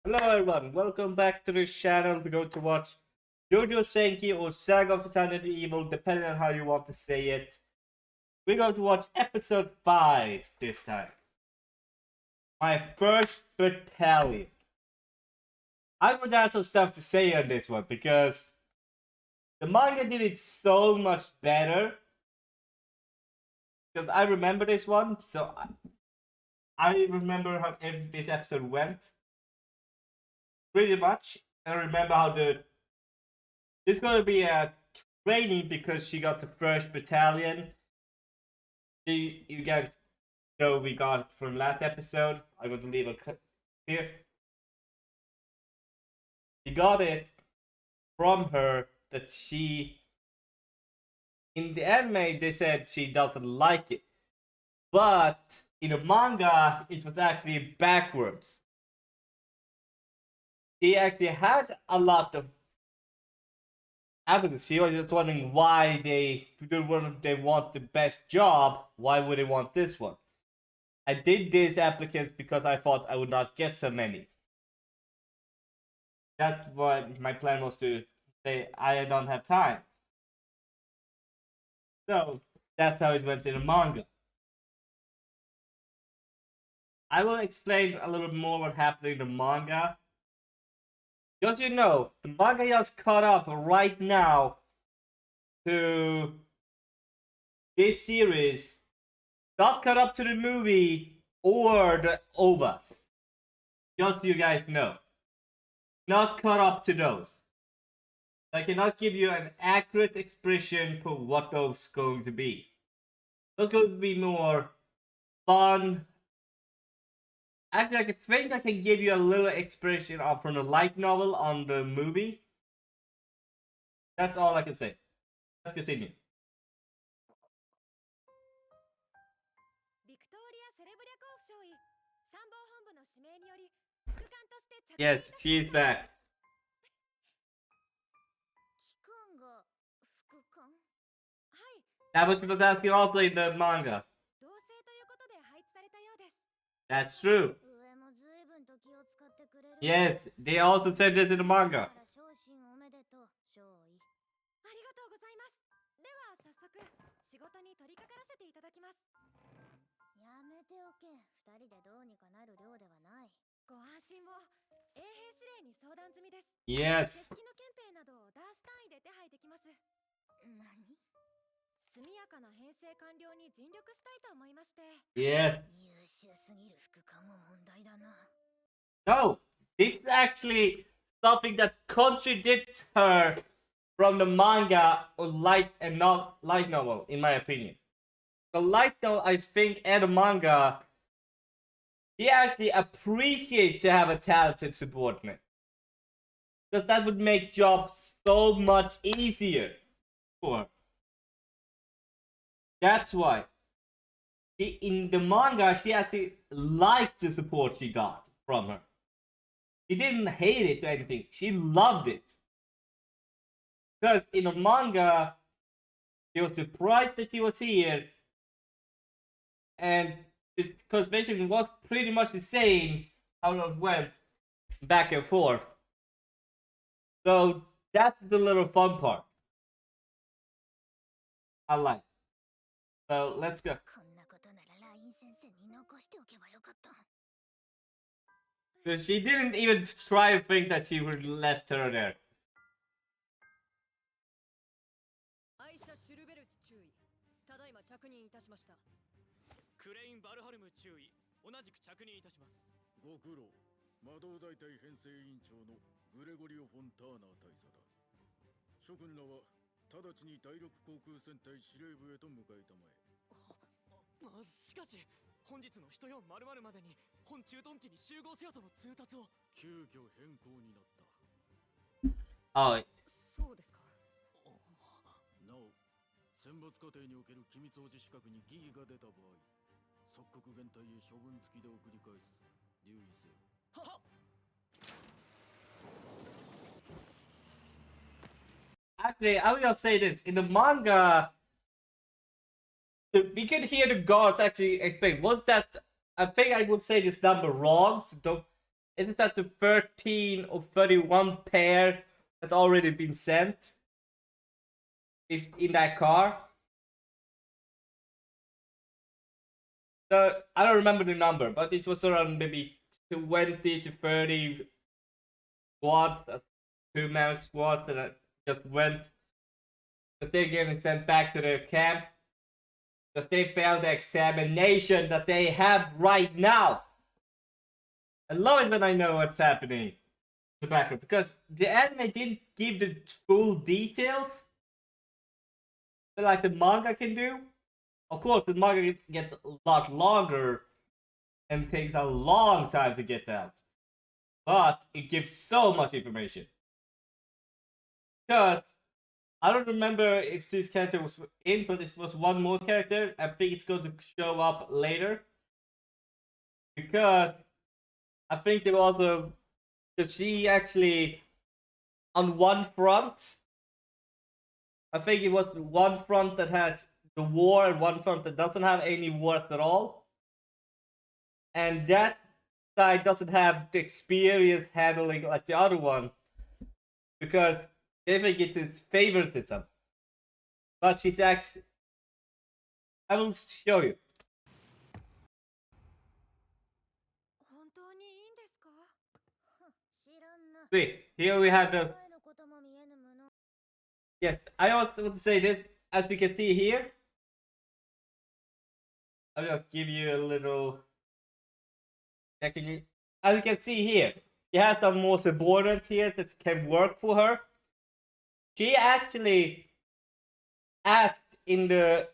Hello everyone, welcome back to the channel. We're going to watch JoJo Senki or Saga of the Tanya the Evil, depending on how you want to say it. We're going to watch episode 5 this time. My first battalion. I would have some stuff to say on this one because the manga did it so much better. Because I remember this one, so I remember how this episode went. Pretty much. I remember how this is going to be a training because she got the first battalion. You guys know we got it from last episode. I'm going to leave a cut here. We got it from her that she, in the anime, they said she doesn't like it. But in the manga, it was actually backwards. She actually had a lot of evidence. She was just wondering why they want the best job. Why would they want this one? I did these applicants because I thought I would not get so many. That's what my plan was, to say I don't have time. So that's how it went in the manga. I will explain a little bit more what happened in the manga. Just so you know, the manga just caught up right now to this series. Not caught up to the movie or the OVAs. Just so you guys know. Not caught up to those. I cannot give you an accurate expression for what those going to be. Those going to be more fun. Actually, I think I can give you a little expression from the light novel on the movie. That's all I can say. Let's continue. Yes, she is back. That was supposed to ask you also in the manga. That's true. Yes, they also said this in the manga. Yes. Yes. No, this is actually something that contradicts her from the manga or light and not light novel, in my opinion. The light novel, I think, and the manga, they actually appreciate to have a talented subordinate. Because that would make jobs so much easier for her. That's why. In the manga, she actually liked the support she got from her. She didn't hate it or anything. She loved it. Because in the manga, she was surprised that she was here. And the conversation was pretty much the same how it went back and forth. So that's the little fun part. I like. So let's go. So she didn't even try to think that she would left her there. Oh, 選抜過程における機密保持資格に疑義が出た場合、即刻減退へ処分付きで送り返す。留意せよ。はっ。Actually, I will say this. In the manga, we could hear the guards actually explain. Was that... I think I would say this number wrong, so Is it that the 13 or 31 pair had already been sent? If in that car? So I don't remember the number, but it was around maybe 20 to 30 squads, 2-man squads, and I just went. Because they're getting sent back to their camp. Because they failed the examination that they have right now. I love it when I know what's happening in the background. Because the anime didn't give the full details like the manga can do. Of course, the manga gets a lot longer and takes a long time to get out. But it gives so much information. Because I don't remember if this character was in, but this was one more character. I think it's going to show up later. Because I think they were also. Because she actually. On one front. I think it was one front that has the war and one front that doesn't have any wars at all. And that side doesn't have the experience handling like the other one. Because they think it's favoritism. But she's actually. I will show you. See, here we have the. Yes, I also want to say this. As we can see here, I'll just give you a little checking it. As you can see here, she has some more subordinates here that can work for her. She actually asked in the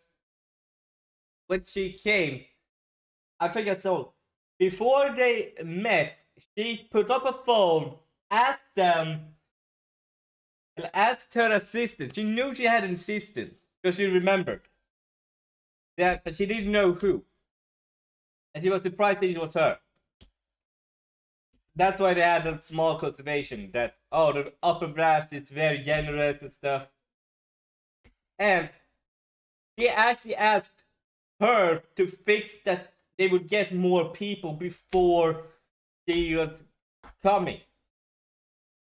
when she came, I think that's all. Before they met, she put up a phone, asked them, and asked her assistant. She knew she had an assistant because she remembered that, but she didn't know who, and she was surprised that it was her. That's why they had a small conservation that the upper brass is very generous and stuff. And he actually asked her to fix that they would get more people before she was coming.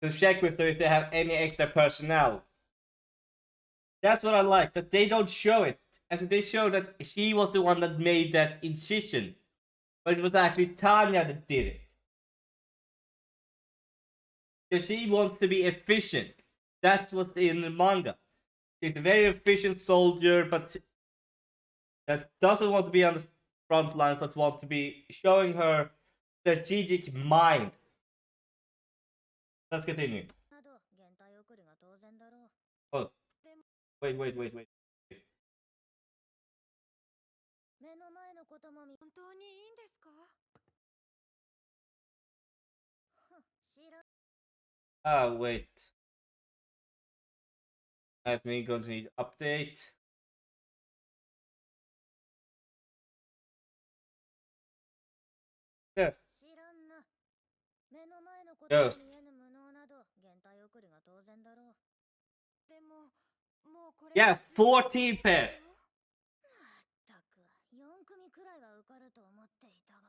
To check with her if they have any extra personnel. That's what I like, that they don't show it. As they show that she was the one that made that incision. But it was actually Tanya that did it. Because she wants to be efficient. That's what's in the manga. She's a very efficient soldier, but that doesn't want to be on the front line, but want to be showing her strategic mind. Let's continue. Oh, wait. Wait. Let me go to the update. Yeah. Ghost. Yeah, 14 pair. 4組くらいは受かると思っていたが、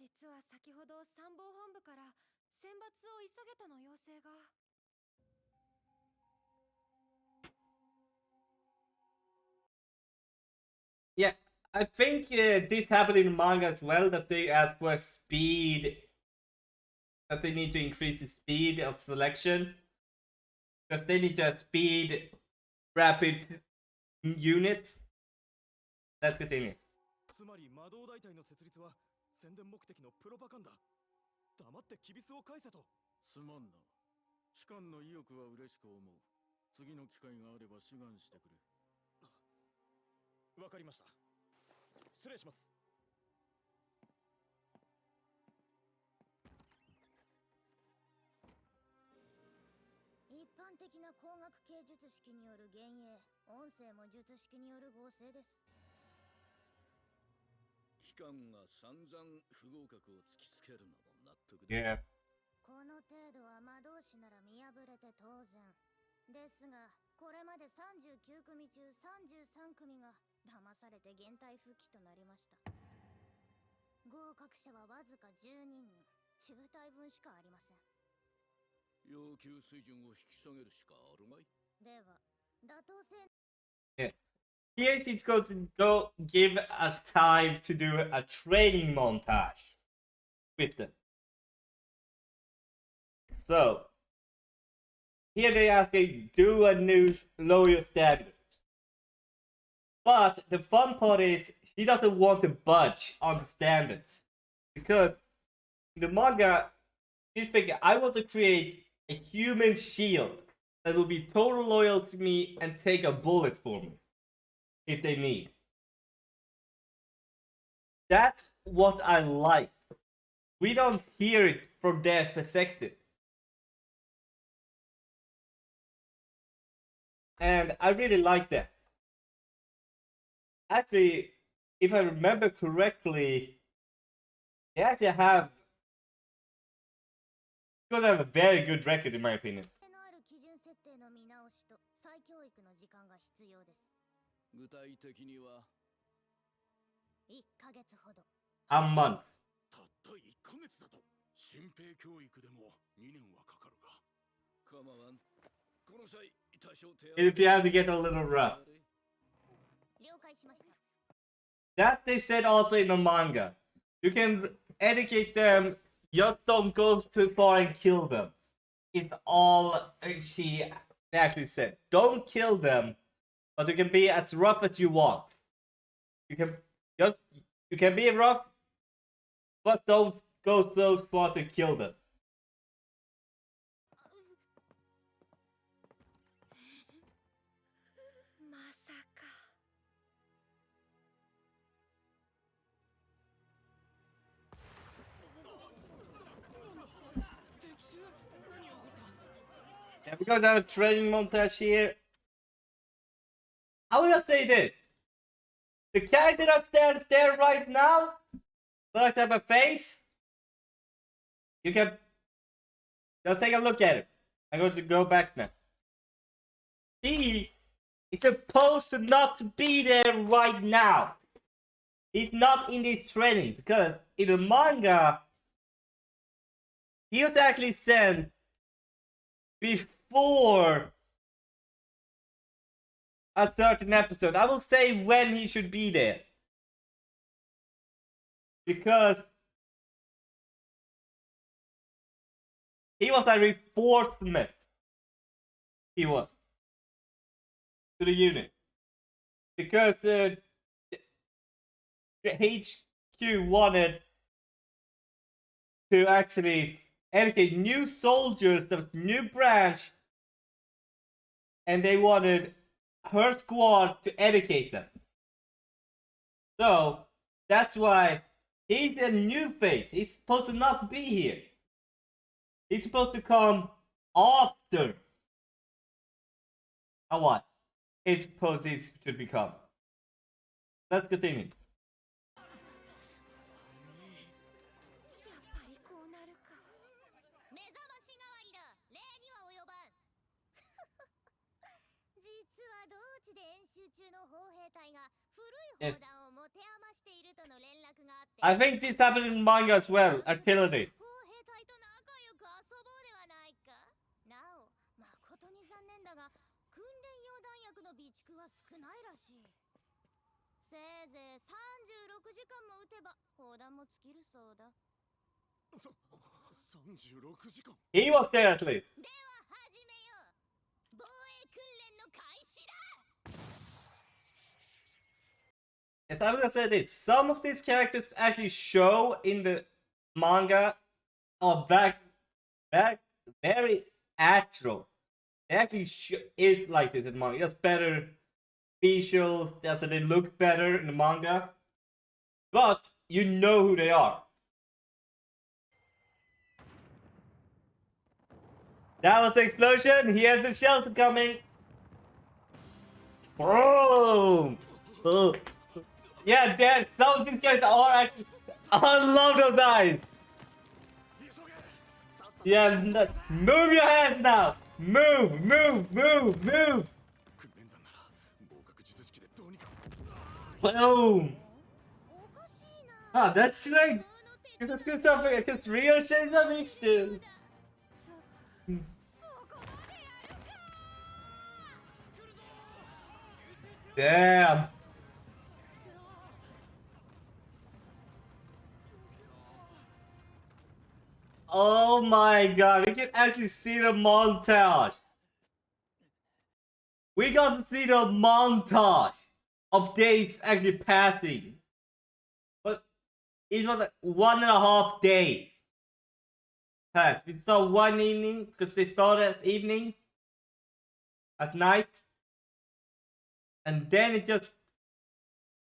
実は先ほど参謀本部から選抜を急げとの要請が。Yeah, I think this happened in manga as well, that they ask for speed, that they need to increase the speed of selection, because they need a speed rapid unit. Let's continue. つまり魔導大隊の設立は宣伝目的のプロパガンダ。黙ってキビスを返せと。すまんな。機関の意欲は嬉しく思う。次の機会があれば志願してくれ。わかりました。失礼します。一般的な光学系術式による幻影、音声も術式による合成です。機関が散々不合格を突きつけるのも納得だ。Yeah. この程度は魔導士なら見破れて当然。ですが、これまで39組中33組が騙されて減退復帰となりました。合格者はわずか12人。中隊分しかありません。要求水準を引き下げるしかあるまい。では、妥当性 Yeah. Here he's going to go give a time to do a training montage with them. So, here they ask you do a new lower your standards. But the fun part is she doesn't want to budge on the standards. Because in the manga, she's thinking, I want to create a human shield that will be total loyal to me and take a bullet for me if they need. That's what I like. We don't hear it from their perspective. And I really like that. Actually, if I remember correctly, they actually have a very good record in my opinion. のある基準設定の見直しと再教育の時間が必要です。具体的には1ヶ月ほど。A month. たった1ヶ月だと新兵教育でも2年はかかるが構わん。この際多少手 If you have to get a little rough. 了解しました。 That they said also in the manga. You can educate them, just don't go too far and kill them. It's all she actually said. Don't kill them, but you can be as rough as you want. You can be rough, but don't go so far to kill them. まさか。Yeah, we're going to have a training montage here. I will just say this. The character that stands there right now, looks at my face. You can just take a look at it. I'm going to go back now. He is supposed to not be there right now. He's not in this training because in the manga, he was actually sent before a certain episode. I will say when he should be there. Because he was a reinforcement. He was. To the unit. Because the HQ wanted to actually educate new soldiers, the new branch, and they wanted her squad to educate them. So that's why he's a new face. He's supposed to not be here. He's supposed to come after. What? It's supposed it should become. Let's continue. やっぱりこうなるか。目覚まし代わりだ。礼には及ばん。実は同地で演習中の砲兵隊が古い砲弾を持て余しているとの連絡があって。I think this happened in manga as well. Artillery. 砲兵隊と仲良く遊ぼうではないか。なお、誠に残念だが、訓練用弾薬の備蓄は少ないらしい。せいぜい36時間も撃てば砲弾も尽きるそうだ。36時間 He was there at least. では始めよう。防衛訓練の開始だ。 Yes, I was gonna say this. Some of these characters actually show in the manga are very actual. It actually is like this in manga. Just better visuals, so they look better in the manga. But you know who they are. That was the explosion. Here's the shelter coming. Boom! Oh. Yeah, there. Some of these characters are actually. I love those eyes. Yeah, move your hands now. Move, move, move, move. 訓練団なら合格術式でどうにか Boom. おかしいな。 Ah, that's right. Because it's something, because real Chainsaw Mix too. そこまでやるか Damn. Oh my god, we can actually see the montage. We got to see the montage of days actually passing. But it was like 1.5 days. We saw one evening because they started at evening, at night, and then it just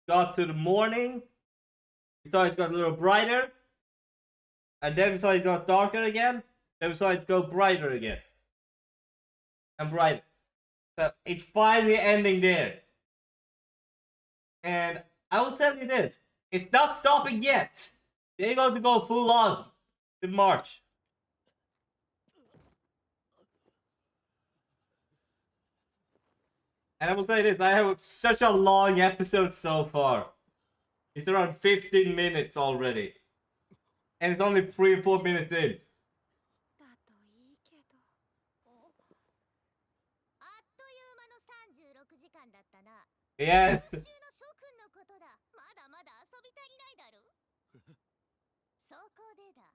got to the morning. We saw it got a little brighter, and then we saw it got darker again. Then we saw it go brighter again, and brighter. So it's finally ending there. And I will tell you this: it's not stopping yet. They're going to go full on in March. And I will say this, I have such a long episode so far. It's around 15 minutes already. And it's only 3-4 minutes in. だといいけどあっという間の36時間だったな Yes. 今週の諸君のことだまだまだ遊び足りないだろそこでだ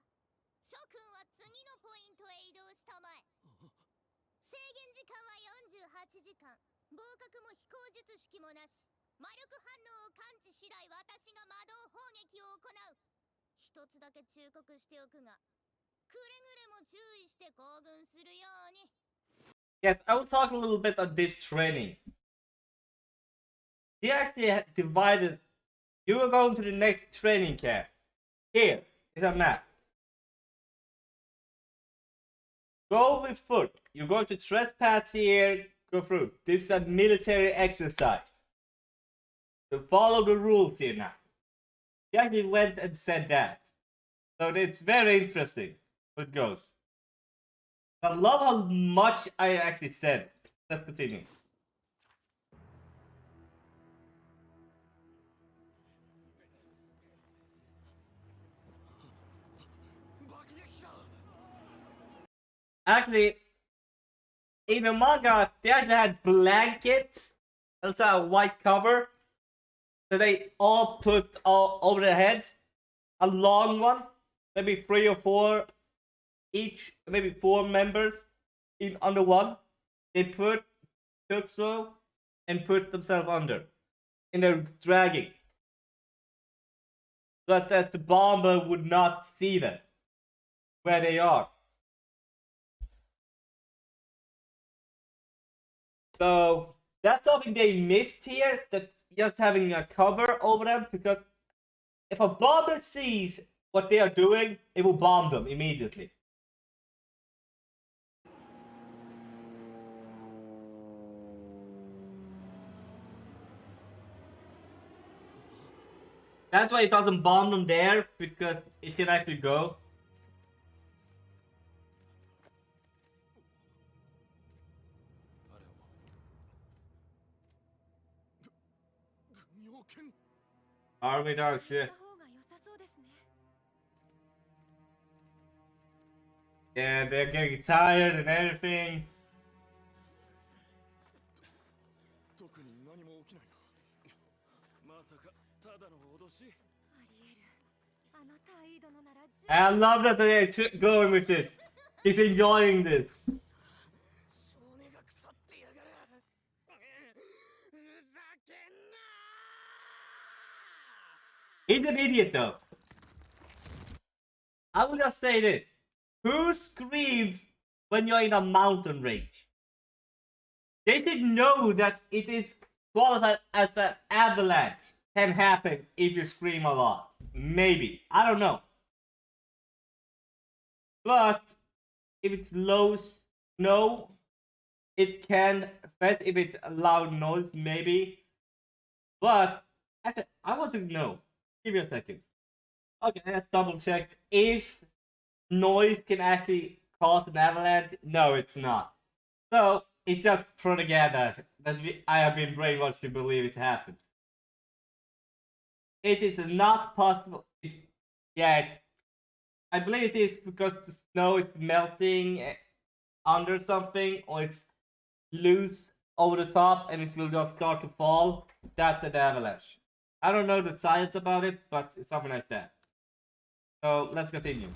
諸君は次のポイントへ移動したまえ制限時間は48時間防角も飛行術式もなし魔力反応を感知次第私が魔導砲撃を行う一つだけ忠告しておくがくれぐれも注意して行軍するように Yes, I will talk a little bit on this training. They actually divided. You are going to the next training camp. Here is a map. Go with foot. You're going to trespass here. Go through. This is a military exercise. So follow the rules here now. He actually went and said that. So it's very interesting how it goes. I love how much I actually said. Let's continue. Actually, in the manga, they actually had blankets. That's a white cover that they all put all over their head. A long one, maybe 3 or 4 each, maybe 4 members in under one. They took so and put themselves under, and they're dragging, so that the bomber would not see them where they are. So that's something they missed here, that just having a cover over them, because if a bomber sees what they are doing, it will bomb them immediately. That's why it doesn't bomb them there, because it can actually go. Army dog shit. Yeah, they're getting tired and everything. 特に何も起きないなまさかただの脅し I love that they're going with it. He's enjoying this. 少年が腐ってやがるふざけんな He's an idiot though. I will just say this. Who screams when you're in a mountain range? They should know that it is qualified as an avalanche can happen if you scream a lot. Maybe. I don't know. But if it's low snow, it can affect if it's a loud noise, maybe. But actually, I want to know. Give me a second. Okay, let's double check if noise can actually cause an avalanche. No, it's not. So it's just propaganda that I have been brainwashed to believe it happens. It is not possible. Yeah, I believe it is because the snow is melting under something, or it's loose over the top and it will just start to fall. That's an avalanche. I don't know the science about it, but it's something like that. So let's continue.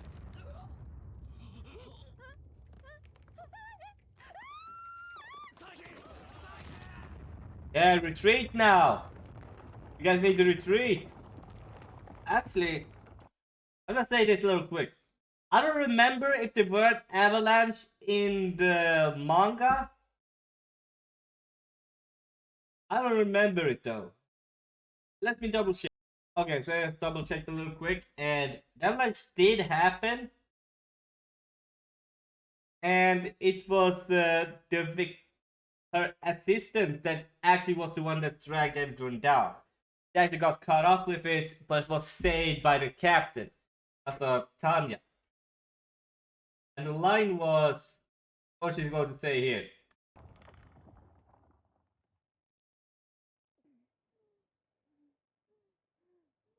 Yeah, retreat now. You guys need to retreat. Actually, I'm gonna say this a little quick. I don't remember if the word avalanche in the manga. I don't remember it though. Let me double check. Okay, so let's double check a little quick. And the avalanche did happen. And it was her assistant that actually was the one that dragged everyone down. She actually got caught up with it, but was saved by the captain. That's Tanya. And the line was, what she's going to say here.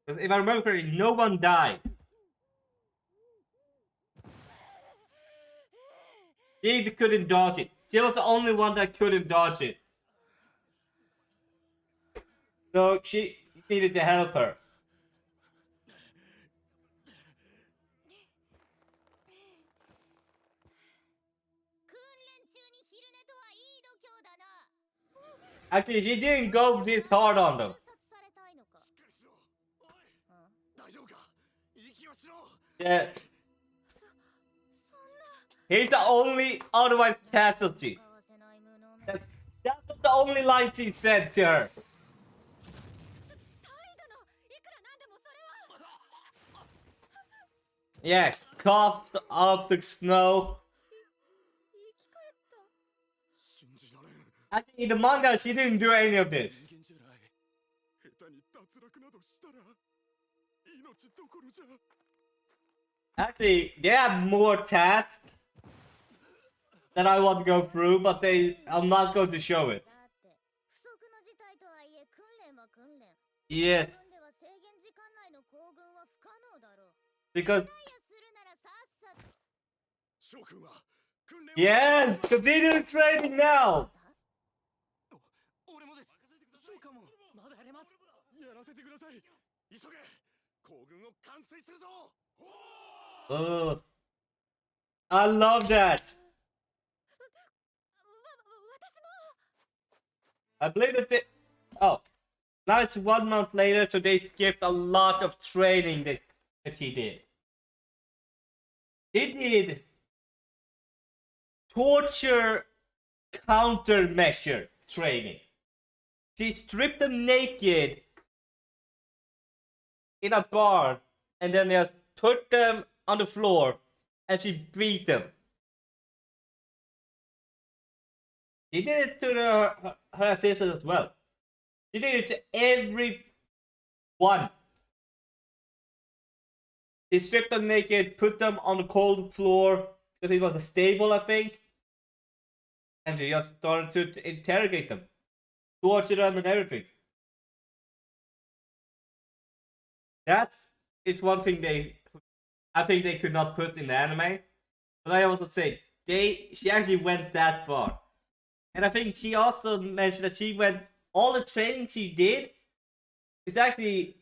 Because if I remember correctly, no one died. She couldn't dodge it. She was the only one that couldn't dodge it. So she needed to help her. Actually, she didn't go this hard on them. Yeah. He's the only otherwise casualty. That was the only line she said to her. Yeah, coughed up the snow. Actually, in the manga, she didn't do any of this. Actually, they have more tasks that I want to go through, but I'm not going to show it. Yes. Because... Yes! Continue training now! Oh, I love that. I believe that oh, now it's 1 month later, so they skipped a lot of training that she did. She did torture countermeasure training. She stripped them naked in a bar and then just put them on the floor and she beat them. She did it to her assistant as well. She did it to everyone. She stripped them naked, put them on the cold floor because it was a stable, I think. And she just started to interrogate them, torture them and everything. It's one thing I think they could not put in the anime. But I also say she actually went that far. And I think she also mentioned that all the training she did is actually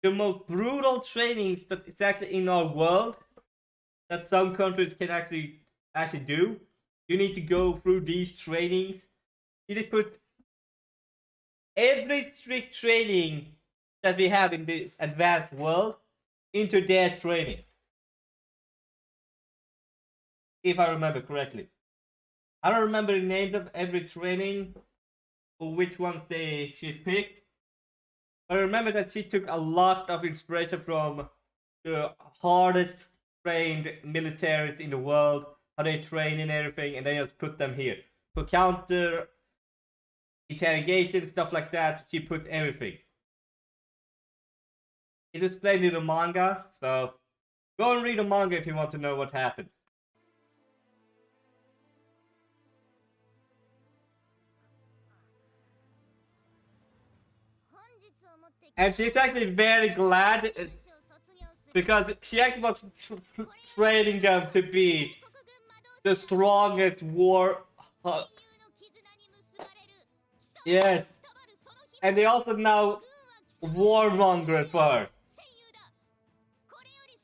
the most brutal trainings that is actually in our world that some countries can actually do. You need to go through these trainings. You need to put every strict training that we have in this advanced world into their training. If I remember correctly. I don't remember the names of every training or which ones she picked. But I remember that she took a lot of inspiration from the hardest trained militaries in the world, how they train and everything, and then just put them here. For counter interrogation, stuff like that, she put everything. It is explained in the manga, so go and read the manga if you want to know what happened. And she's actually very glad because she actually was training them to be the strongest war. Yes, and they also now warmonger for her.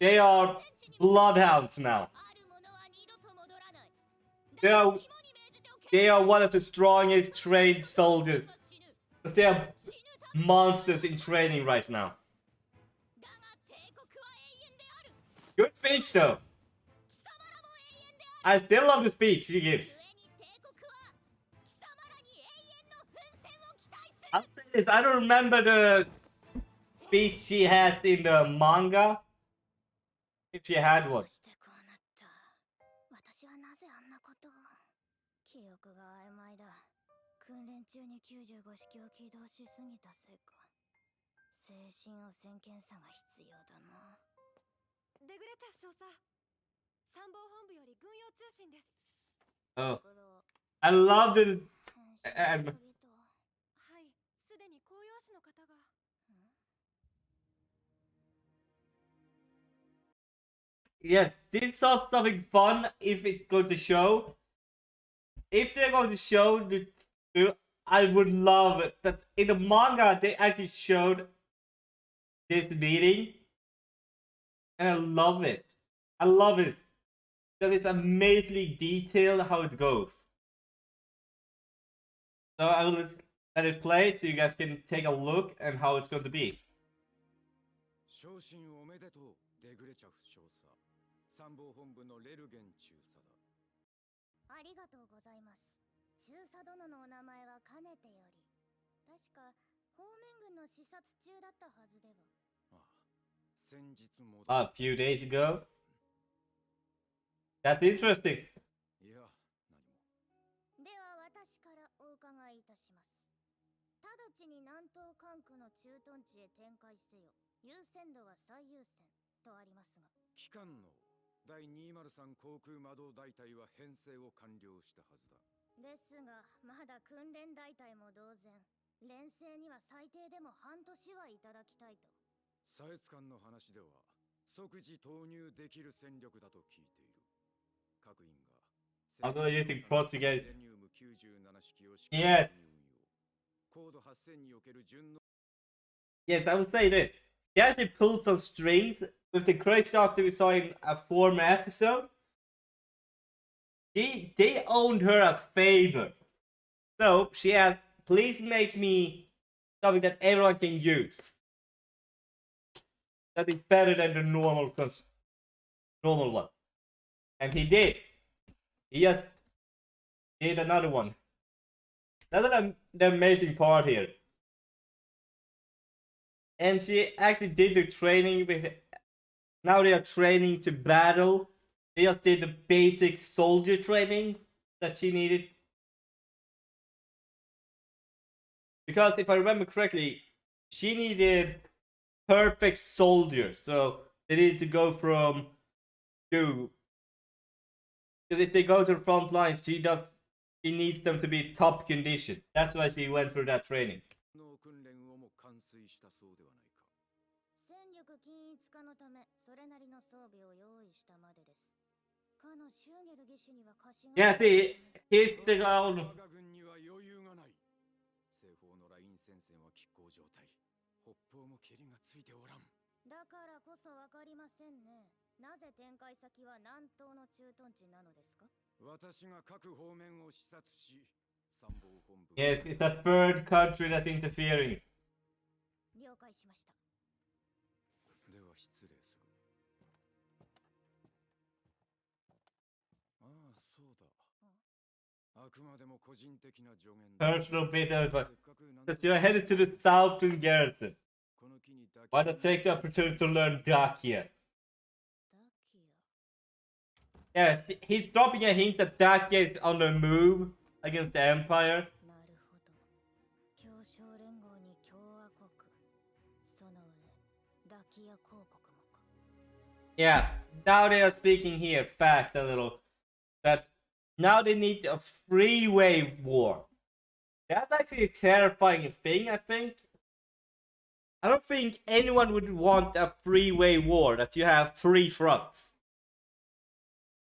They are bloodhounds now. They are one of the strongest trained soldiers. Because they are monsters in training right now. Good speech though. I still love the speech she gives. I'll say this, I don't remember the speech she has in the manga. If she had one. 私はなぜあんなことを。記憶が曖昧だ。訓練中に95式を起動しすぎたせいか。精神汚染検査が必要だな。デグレチャフ少佐。参謀本部より軍用通信です。Oh. I love the... はい、すでに公用士の方が。Yes, this is also something fun if it's going to show. If they're going to show the... I would love it. That in the manga, they actually showed this meeting. And I love it. I love it. Because it's amazingly detailed how it goes. So I will let it play so you guys can take a look at how it's going to be. 昇進おめでとう、デグレチャフ少佐。参謀本部のレルゲン中佐だ。ありがとうございます。中佐殿のお名前はかねてより。確か方面軍の視察中だったはずでは。ああ、先日も。A few days ago. That's interesting. いや、何も。では私からお伺いいたします。直ちに南東管区の駐屯地へ展開せよ。優先度は最優先とありますが。機関の第203航空魔導大隊は編成を完了したはずだ。ですが、まだ訓練大隊も同然。連成には最低でも半年はいただきたいと。サエツ艦の話では即時投入できる戦力だと聞いている。各員が Although using Portuguese. 97式を Yes. 高度8000における順の Yes, I would say this. They actually pulled some strings with the Crazy Doctor we saw in a former episode. They owned her a favor. So she asked, please make me something that everyone can use. That is better than the normal one. And he did. He just did another one. That's the amazing part here. And she actually did the training with... Now they are training to battle. They just did the basic soldier training that she needed. Because if I remember correctly, she needed perfect soldiers. So they needed to go from... Because if they go to the front lines, she needs them to be top condition. That's why she went through that training. 戦力均一化のためそれなりの装備を用意したまでです。かのシューゲル下手には貸しが Yeah, see, he's the old... 我が軍には余裕がない。西方のライン戦線は拮抗状態。北方も蹴りがついておらん。だからこそわかりませんね。なぜ展開先は南東の駐屯地なのですか？私が各方面を視察し、参謀本部 Yes, it's a third country that's interfering. 了解しました。では失礼する。ああ、そうだ。あくまでも個人的な助言だ。 Personal bit over. Since you're headed to the southern garrison, why not take the opportunity to learn Dakia? Yeah, he's dropping a hint that Dakia is on the move against the Empire. なるほど。協商連合に共和国。その上、ダキア公国もか。Yeah, now they are speaking here fast a little. That now they need a freeway war. That's actually a terrifying thing, I think. I don't think anyone would want a three-way war that you have three fronts.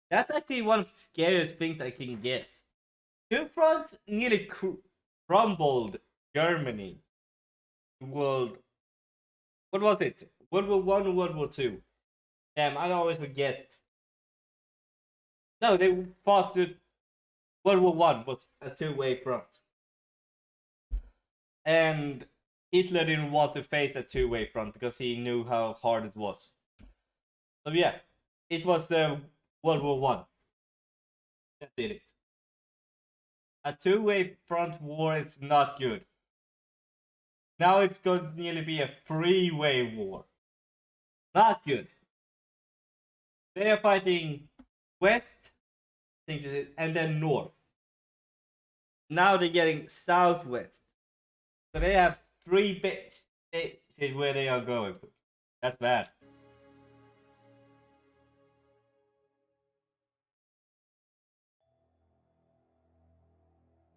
That's actually one of the scariest things I can guess. Two fronts nearly crumbled Germany. World. What was it? World War One or World War Two? Damn, I always forget. No, they fought to World War One was a two-way front, and Hitler didn't want to face a two-way front because he knew how hard it was. So yeah, it was World War One. That did it. A two-way front war is not good. Now it's going to nearly be a three-way war. Not good. They are fighting west, and then north. Now they're getting southwest. So they have three bits where they are going. That's bad.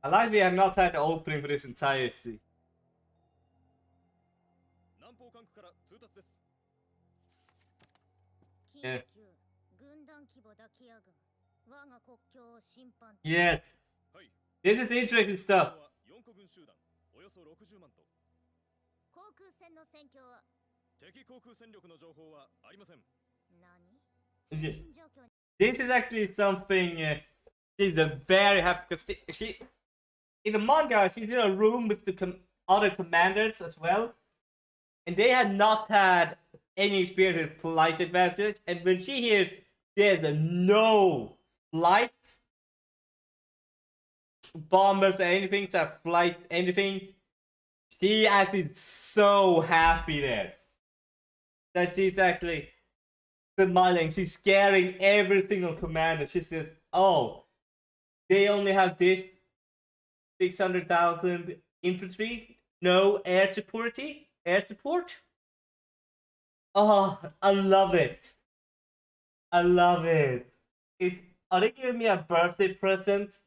I like we have not had the opening for this entire season. 南方管区から通達です。 Yeah. 軍団規模抱き上軍我が国境を侵犯 Yes. This is interesting stuff. 4個軍集団およそ60万と。航空戦の戦況は敵航空戦力の情報はありません。何 This is actually something she's very happy because she in the manga she's in a room with the other commanders as well, and they had not had any experience with flight advantage, and when she hears there's a no flight bombers or anything, so flight anything, she actually so happy there that she's actually smiling. She's scaring every single commander. She says, "Oh, they only have this 600,000 infantry, no air support. Air support. Oh, I love it. I love it. Are they giving me a birthday present?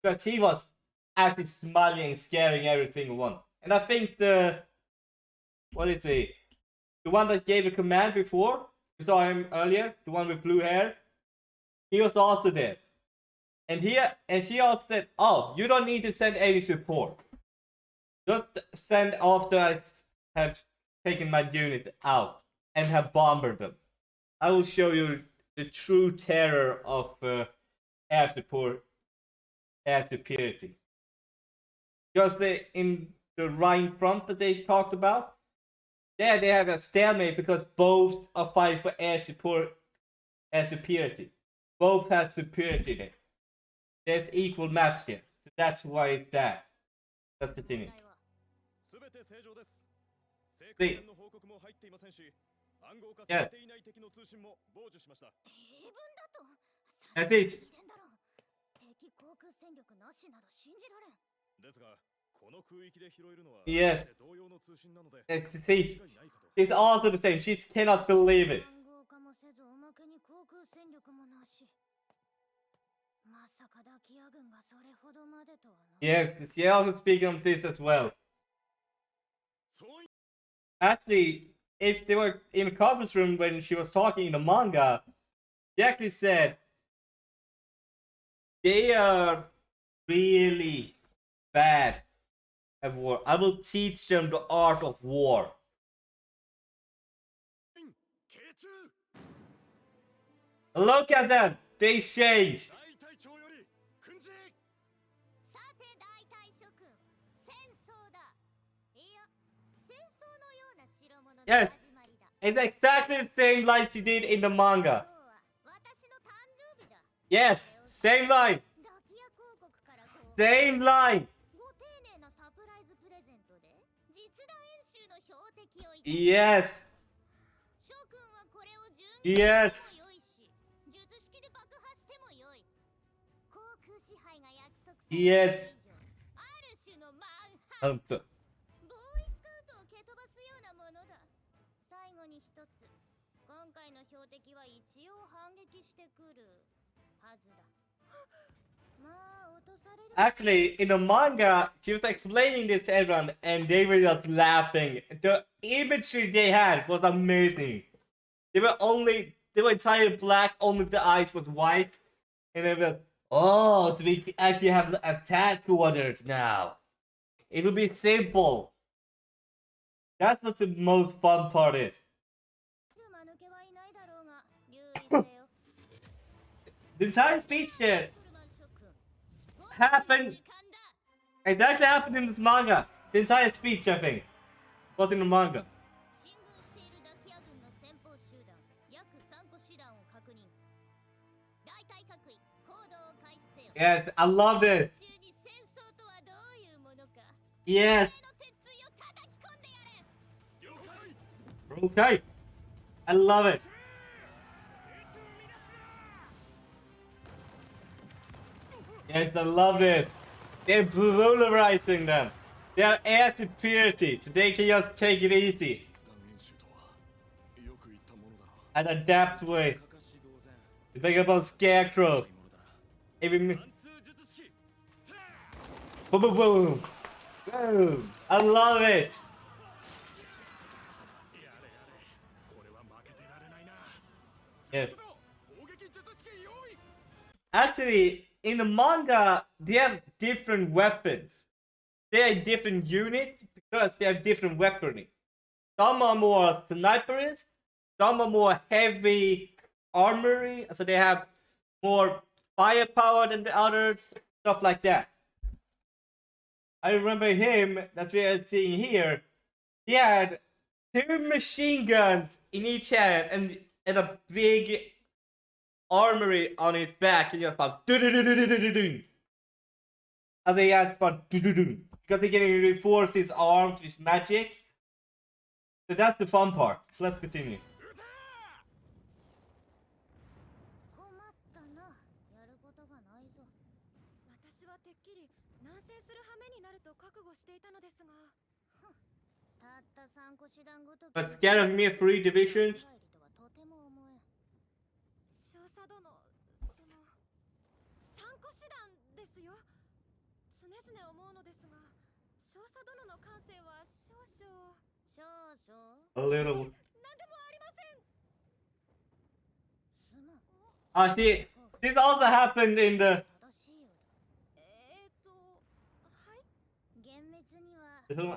Because she was actually smiling and scaring every single one. And I think the one that gave the command before, we saw him earlier, the one with blue hair, he was also there. And she also said, "Oh, you don't need to send any support. Just send after I have taken my unit out and have bombed them. I will show you the true terror of air support, air superiority." Just in the Rhine front that they talked about, there they have a stalemate because both are fighting for air support, air superiority. Both have superiority there. There's equal match here, so that's why it's bad. Let's continue. すべて正常です。成功戦の報告も入っていませんし、暗号化されていない敵の通信も傍受しました。英文だと At least. 敵航空戦力なしなど信じられん。ですが、この空域で拾えるのは Yes. 同様の通信なので、 It's also the same. She cannot believe it. 暗号化もせずおまけに航空戦力もなし。まさかダキヤ軍がそれほどまでとはな。Yes, she also speaking of this as well. Actually, if they were in the conference room when she was talking in the manga, she actually said they are really bad at war. I will teach them the art of war. Look at them! They changed! 大隊長より訓示。さて大隊諸君、戦争だ。いや、戦争のような代物の Yes, 始まりだ。 it's exactly the same like she did in the manga. 今日は私の誕生日だ。 Yes, same line, ダキヤ公国からこう same line. ご丁寧なサプライズプレゼントで実弾演習の標的をいただく。 Yes, 諸君はこれを準備しても yes. よいし、術式で爆破してもよい。航空支配が約束されている Yes. 以上、ある種のマンハッ Hunter. ボーイスカウトを蹴飛ばすようなものだ。最後に一つ、今回の標的は一応反撃してくるはずだ。まあ落と Actually, in the manga, she was explaining this to everyone, and they were just laughing. The imagery they had was amazing. They were entirely black, only the eyes was white, and they were, oh, so we actually have attack orders now. It will be simple. That's what the most fun part is. The entire speech there happened. It actually happened in this manga. The entire speech, I think, was in the manga. Yes, I love this. Yes. Okay. I love it. Yes, I love it. They're polarizing them. They are air superiority, so they can just take it easy. And adapt way. The big about Scarecrow. Even boom, boom, boom. Boom. I love it. Yes. Actually, in the manga, they have different weapons. They are different units because they have different weaponry. Some are more sniperists, some are more heavy armory, so they have more firepower than the others, stuff like that. I remember him that we are seeing here. He had 2 machine guns in each hand and a big armory on his back, and just about do. And he has about do because he can reinforce his arms with magic. So that's the fun part. So let's continue. But scared of mere 3 divisions? A little. See, this also happened in the...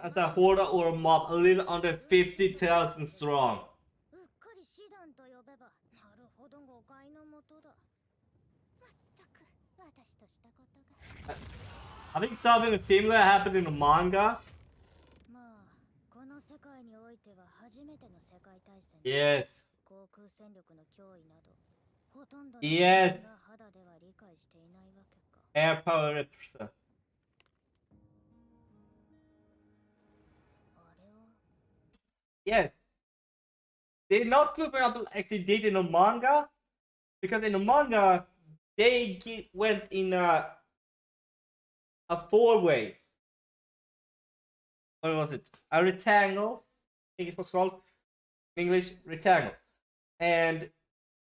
As a horde or a mob, a little under 50,000 strong. I think something similar happened in the manga. Yes. Yes. Air power represent. Yes. They're not grouping up like they did in the manga. Because in the manga, they went in a 4-way. What was it? A rectangle. I think it was called. English, rectangle. And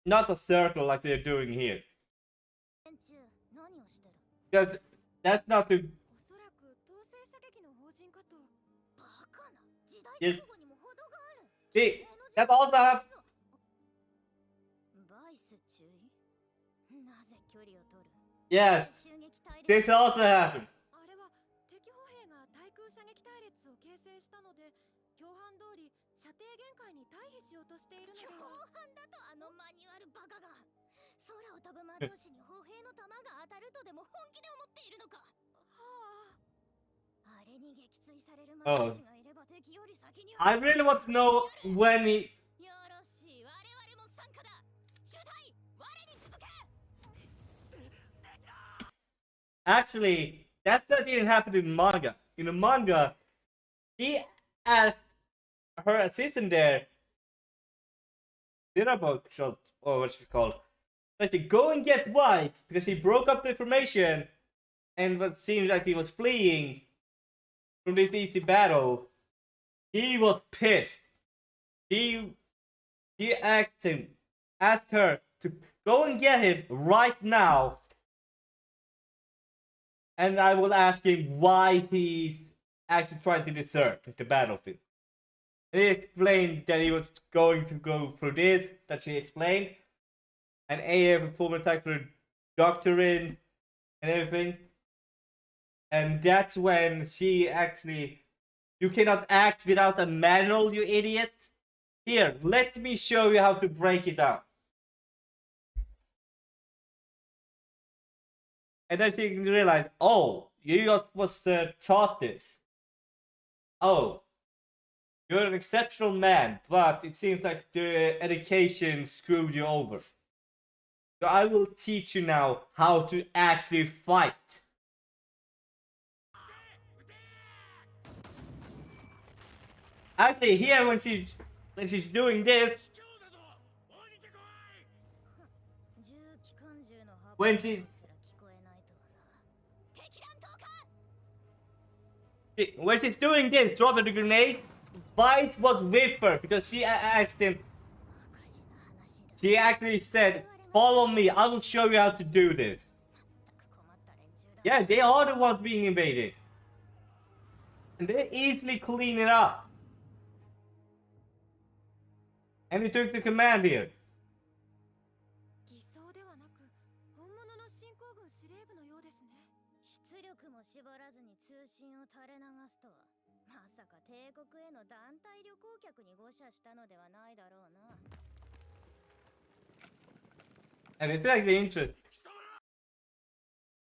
not a circle like they're doing here. Because that's not the... Yes. See, that also happened. Yes, this also happened. Oh. I really want to know when he... Actually, that didn't happen in manga. In the manga, he asked her assistant there, shot, or what she's called, to go and get White because he broke up the information and what seemed like he was fleeing from this easy battle. He was pissed. He asked her to go and get him right now. and I will ask him why he's actually trying to desert the battlefield. And he explained that he was going to go through this, that she explained, and AF former attacks for doctrine and everything. And that's when she actually, you cannot act without a manual, you idiot. Here, let me show you how to break it down. And then she realized, oh, you was taught this. Oh, you're an exceptional man, but it seems like the education screwed you over. So I will teach you now how to actually fight. Actually, here when she's doing this, when she's doing this, dropping the grenade, Vice was with her because she asked him. She actually said, "Follow me. I will show you how to do this." Yeah, they are the ones being invaded, and they easily clean it up. And he took the command here. And it's actually interesting.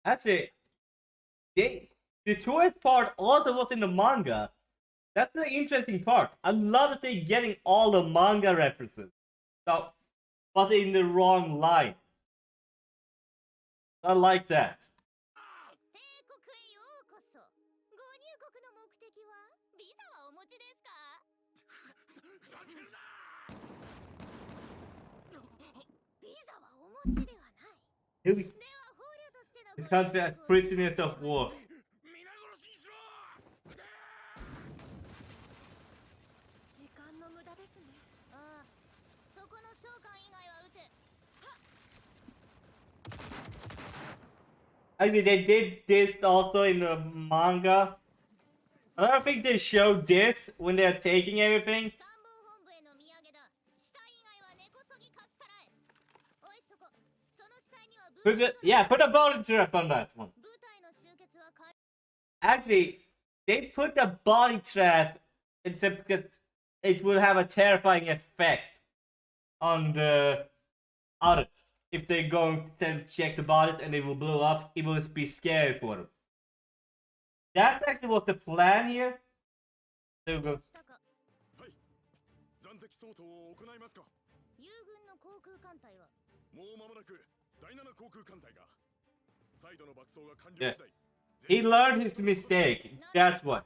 Actually, the tourist part also was in the manga. That's the interesting part. I love that they're getting all the manga references. So, but in the wrong line. I like that. The country as prisoners of war. Actually, they did this also in the manga. I don't think they showed this when they're taking everything. Put a body trap on that one. Actually, they put a body trap except because it will have a terrifying effect on the others. If they're going to check the bodies and they will blow up, it will be scary for them. That's actually what the plan here. There we go. Yeah. He learned his mistake. That's what.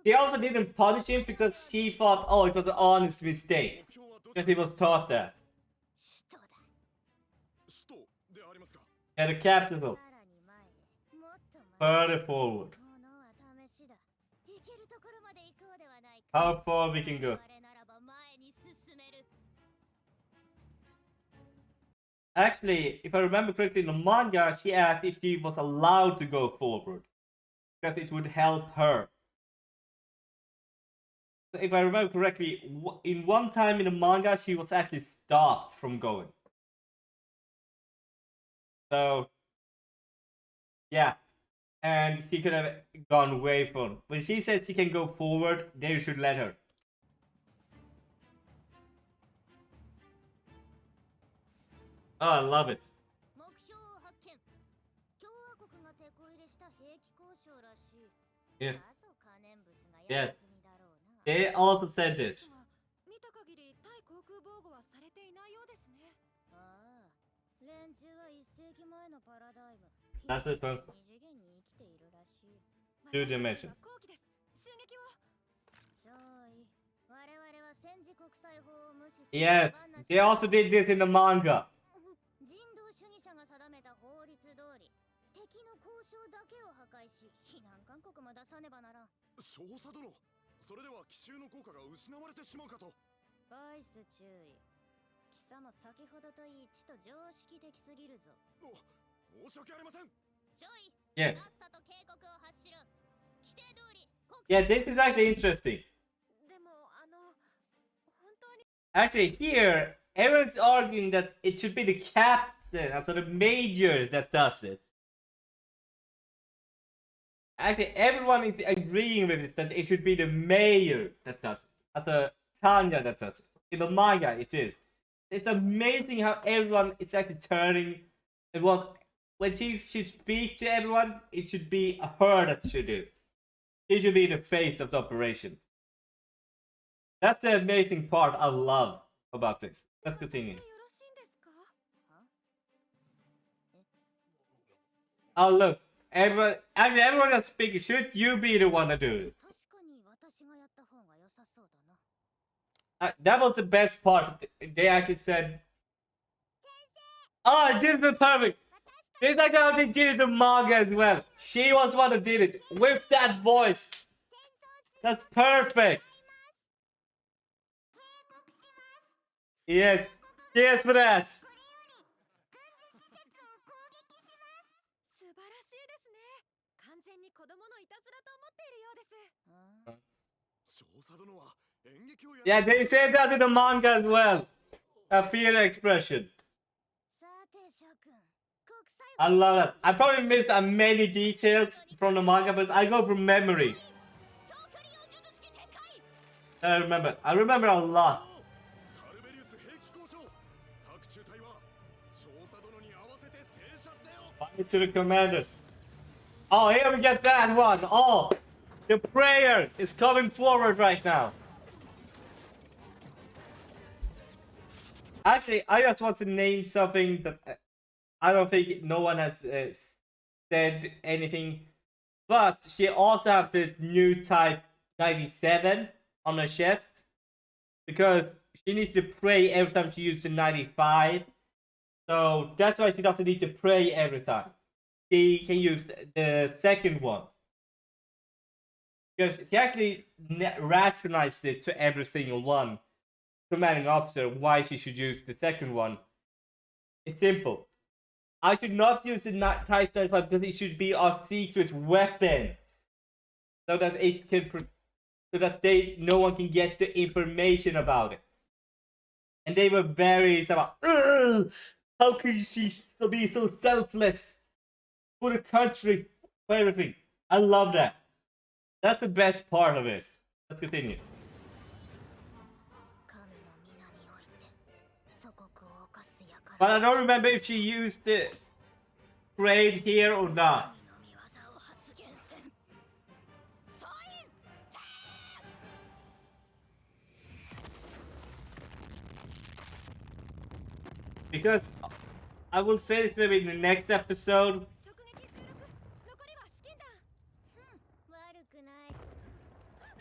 He also didn't punish him because he thought, oh, it was an honest mistake. Because he was taught that. Yeah, the capital. Further forward. How far we can go. Actually, if I remember correctly in the manga, she asked if she was allowed to go forward. Because it would help her. If I remember correctly, in one time in the manga, she was actually stopped from going. So, yeah. And she could have gone away from. When she says she can go forward, they should let her. Oh, I love it. Yeah. Yes. They also said this. That's it, bro. Two dimension. Yes, they also did this in the manga. Yeah. さっさと警告を発しろ。規定通り国 Yeah, this is actually interesting. でも本当に Actually, here, everyone's arguing that it should be the captain, also the major, that does it. Actually, everyone is agreeing with it that it should be the mayor that does it. Also, Tanya that does it. In the manga, it is. It's amazing how everyone is actually turning and what when she should speak to everyone, it should be her that should do. She should be the face of the operations. That's the amazing part I love about this. Let's continue. よろしいんですか？ Oh look, everyone that's speaking. Should you be the one to do it? 確かに私がやった方が良さそうだな。 That was the best part. They actually said, "Oh, this is perfect. This is like how they did it in the manga as well. She was the one who did it with that voice. That's perfect. Yes, cheers for that." 素晴らしいですね。完全に子供のいたずらと思っているようです。少佐殿は演劇をや Yeah, they said that in the manga as well. A fear expression. さて諸君、国際 I love that. I probably missed many details from the manga, but I go from memory. 長距離四術式展開。 I remember a lot. カルベリウス兵器工長各中隊は少佐殿に合わせて静車せよ Finally to the commanders. Oh, here we get that one. Oh, the prayer is coming forward right now. Actually, I just want to name something that I don't think no one has said anything. But she also have the new type 97 on her chest. Because she needs to pray every time she uses the 95. So that's why she doesn't need to pray every time. She can use the second one. Because she actually rationalized it to every single one. Commanding officer why she should use the second one. It's simple. I should not use the Type 95 because it should be our secret weapon. So that it can so that no one can get the information about it. And they were very about, how can she be so selfless for the country, for everything. I love that. That's the best part of this. Let's continue. 神の皆において祖国を犯す輩 But I don't remember if she used the grade here or not. 神の御業を発言せん。サイン。 Because I will say this maybe in the next episode. 直撃16。残りは試験だ。悪くない。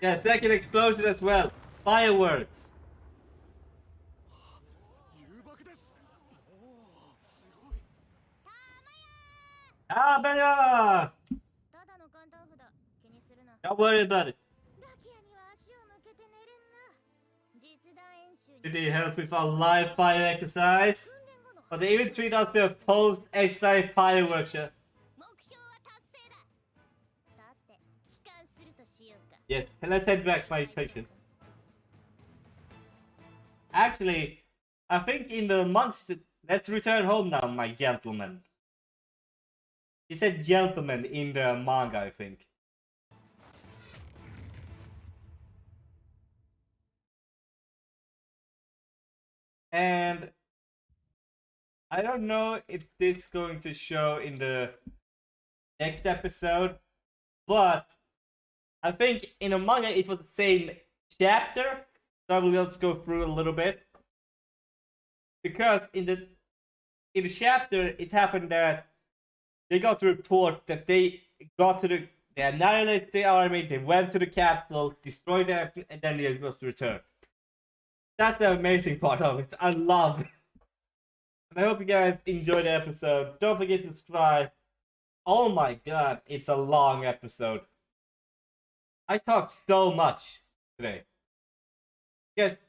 Yeah, second explosion as well. Fireworks. 誘爆です Ah, Benya! ただの簡単札。気にするな。 Don't worry about it. ダキアには足を向けて寝れんな。実弾演習 Did に they help with our live fire exercise? 訓練後の But they even treat us to a post-exercise fireworks. 目標は達成だ。さて、帰還するとしようか。 Yes, let's head back meditation. Actually, I think in the monks, let's return home now, my gentlemen. He said gentleman in the manga, I think. And I don't know if this is going to show in the next episode, but I think in the manga it was the same chapter, so I will just go through a little bit. Because in the chapter it happened that they got the report that they annihilated the army, they went to the capital, destroyed everything, and then they were supposed to return. That's the amazing part of it. I love it. And I hope you guys enjoyed the episode. Don't forget to subscribe. Oh my god, it's a long episode. I talked so much today. You guys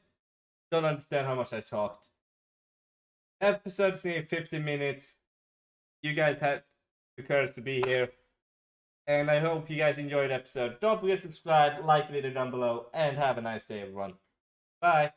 don't understand how much I talked. Episode's nearly 50 minutes. You guys had the courage to be here. And I hope you guys enjoyed the episode. Don't forget to subscribe, like the video down below, and have a nice day, everyone. Bye.